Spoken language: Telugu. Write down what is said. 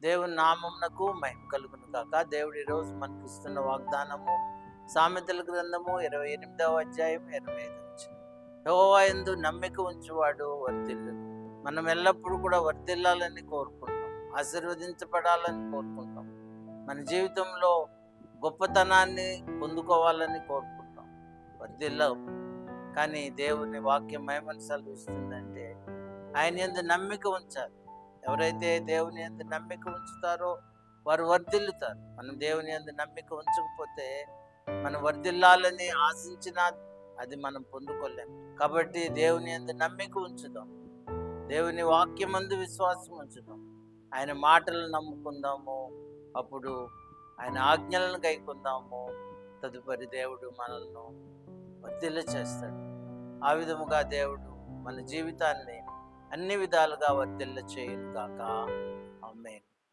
దేవుని నామమునకు మహిమ కలుగును గాక. దేవుడు ఈరోజు మనకి ఇస్తున్న వాగ్దానము సామెతల గ్రంథము 28వ అధ్యాయం 25వ వచనం. యెహోవా యందు నమ్మిక ఉంచువాడు వర్ధిల్లును. మనం ఎల్లప్పుడూ కూడా వర్ధిల్లాలని కోరుకుంటాం, ఆశీర్వదించబడాలని కోరుకుంటాం, మన జీవితంలో గొప్పతనాన్ని పొందుకోవాలని కోరుకుంటాం, వర్ధిల్లం. కానీ దేవుని వాక్యం ఏమని సెలవిస్తుందంటే ఆయన యందు నమ్మిక ఉంచాలి. ఎవరైతే దేవుని యందు నమ్మిక ఉంచుతారో వారు వర్ధిల్లుతారు. మనం దేవుని యందు నమ్మిక ఉంచకపోతే మనం వర్ధిల్లాలని ఆశించినా అది మనం పొందుకోలేం. కాబట్టి దేవుని యందు నమ్మిక ఉంచుదాం, దేవుని వాక్యమందు విశ్వాసం ఉంచుదాం, ఆయన మాటలను నమ్ముకుందాము. అప్పుడు ఆయన ఆజ్ఞలను గైకొందాము. తదుపరి దేవుడు మనల్ని వర్ధిల్ల చేస్తాడు. ఆ విధముగా దేవుడు మన జీవితాన్ని అన్ని విధాలుగా వర్ధిల్ల చేయును గాక. ఆమేన్.